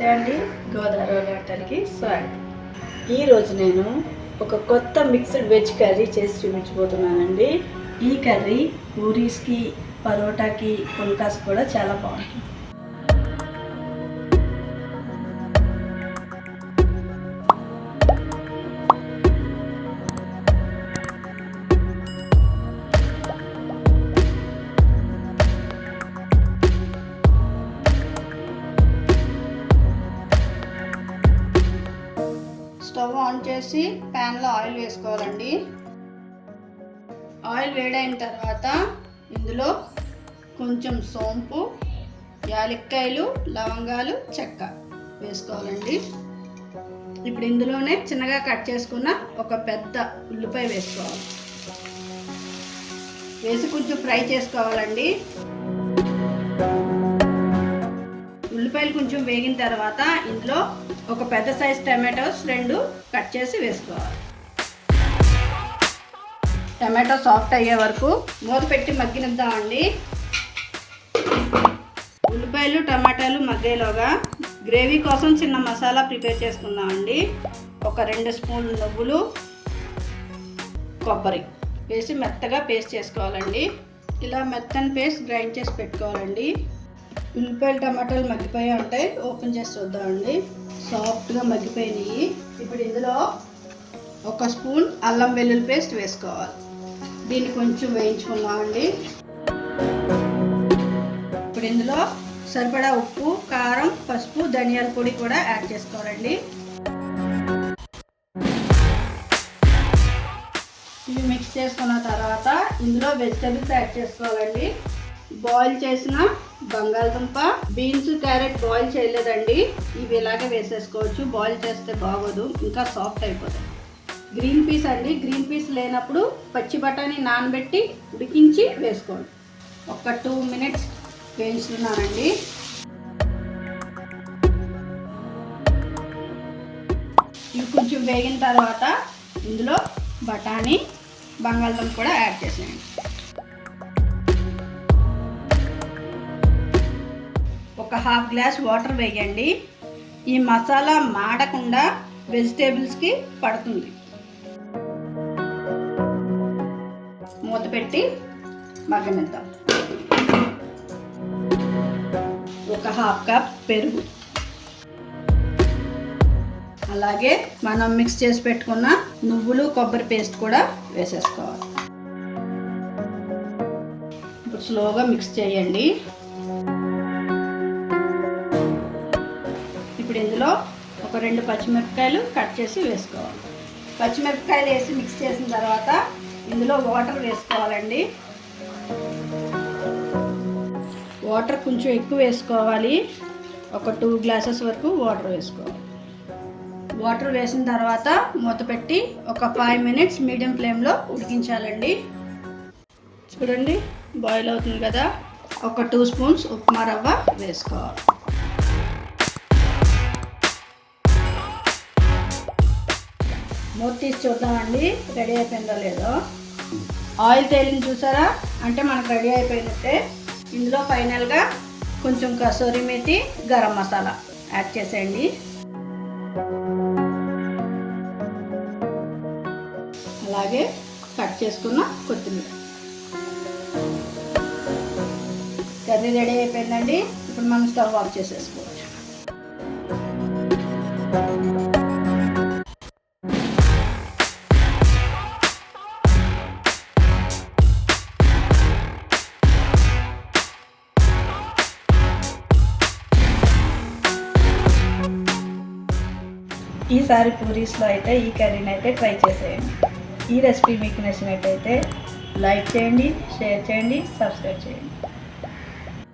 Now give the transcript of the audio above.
నమస్తే అండి, గోదావరి వంటలకి స్వాగతం. ఈరోజు నేను ఒక కొత్త మిక్స్డ్ వెజ్ కర్రీ చేసి చూపించబోతున్నానండి. ఈ కర్రీ పూరీస్కి, పరోటాకి, పుల్కాస్ కూడా చాలా బాగుంటుంది. స్టవ్ ఆన్ చేసి ప్యాన్లో ఆయిల్ వేసుకోవాలండి. ఆయిల్ వేడైన తర్వాత ఇందులో కొంచెం సోంపు, యాలక్కాయలు, లవంగాలు, చెక్క వేసుకోవాలండి. ఇప్పుడు ఇందులోనే చిన్నగా కట్ చేసుకున్న ఒక పెద్ద ఉల్లిపాయ వేసుకోవాలి. వేసి కొంచెం ఫ్రై చేసుకోవాలండి. ఉల్లిపాయలు కొంచెం వేగిన తర్వాత ఇందులో ఒక పెద్ద సైజ్ టమాటోస్ 2 కట్ చేసి వేసుకోవాలి. టమాటో సాఫ్ట్ అయ్యే వరకు మూత పెట్టి మగ్గినిద్దామండి. ఉల్లిపాయలు, టమాటాలు మగ్గేలోగా గ్రేవీ కోసం చిన్న మసాలా ప్రిపేర్ చేసుకుందామండి. ఒక 2 స్పూన్లు నువ్వులు, కొబ్బరి వేసి మెత్తగా పేస్ట్ చేసుకోవాలండి. ఇలా మెత్తని పేస్ట్ గ్రైండ్ చేసి పెట్టుకోవాలండి. ఉల్లిపాయలు, టమాటాలు మగ్గిపోయి ఉంటాయి, ఓపెన్ చేసి చూద్దామండి. సాఫ్ట్గా మగ్గిపోయినాయి. ఇప్పుడు ఇందులో 1 స్పూన్ అల్లం వెల్లుల్లి పేస్ట్ వేసుకోవాలి. దీన్ని కొంచెం వేయించుకుందామండి. ఇప్పుడు ఇందులో సరిపడా ఉప్పు, కారం, పసుపు, ధనియాల పొడి కూడా యాడ్ చేసుకోవాలండి. ఇవి మిక్స్ చేసుకున్న తర్వాత ఇందులో వెజిటబుల్స్ యాడ్ చేసుకోవాలండి. బాయిల్ చేసిన బంగాళదుంప, బీన్స్, క్యారెట్ బాయిల్ చేయలేదండి, ఇవి ఇలాగే వేసేసుకోవచ్చు. బాయిల్ చేస్తే బాగోదు, ఇంకా సాఫ్ట్ అయిపోతుంది. గ్రీన్ పీస్ అండి, గ్రీన్ పీస్ లేనప్పుడు పచ్చి బఠానీ నానబెట్టి ఉడికించి వేసుకోండి. ఒక 2 మినిట్స్ వేయించుతున్నానండి. ఇవి కొంచెం వేగిన తర్వాత ఇందులో బఠానీ, బంగాళదుంప కూడా యాడ్ చేసేయండి. ఒక 1/2 గ్లాస్ వాటర్ వేయండి. ఈ మసాలా మాడకుండా వెజిటేబుల్స్కి పడుతుంది. మూత పెట్టి మగ్గనిద్దాం. ఒక 1/2 కప్ పెరుగు, అలాగే మనం మిక్స్ చేసి పెట్టుకున్న నువ్వులు, కొబ్బరి పేస్ట్ కూడా వేసేసుకోవాలి. ఇప్పుడు స్లోగా మిక్స్ చేయండి. ఇప్పుడు ఇందులో ఒక 2 పచ్చిమిరపకాయలు కట్ చేసి వేసుకోవాలి. పచ్చిమిరపకాయలు వేసి మిక్స్ చేసిన తర్వాత ఇందులో వాటర్ వేసుకోవాలండి. వాటర్ కొంచెం ఎక్కువ వేసుకోవాలి. ఒక 2 గ్లాసెస్ వరకు వాటర్ వేసుకోవాలి. వాటర్ వేసిన తర్వాత మూత పెట్టి ఒక 5 మినిట్స్ మీడియం ఫ్లేమ్లో ఉడికించాలండి. చూడండి, బాయిల్ అవుతుంది కదా. ఒక 2 స్పూన్స్ ఉప్మా రవ్వ వేసుకోవాలి. మూత తీసి చూద్దామండి, రెడీ అయిపోయిందో లేదో. ఆయిల్ తేలింది చూసారా, అంటే మనకు రెడీ అయిపోయినట్టే. ఇందులో ఫైనల్గా కొంచెం కసూరి మేతి, గరం మసాలా యాడ్ చేసేయండి. అలాగే కట్ చేసుకున్న కొత్తిమీర. కర్రీ రెడీ అయిపోయిందండి. ఇప్పుడు మనం స్టవ్ ఆఫ్ చేసేసుకోవచ్చు. ఈసారి పూరీస్లో అయితే ఈ కర్రీని అయితే ట్రై చేసేయండి. ఈ రెసిపీ మీకు నచ్చినట్టయితే లైక్ చేయండి, షేర్ చేయండి, సబ్స్క్రైబ్ చేయండి.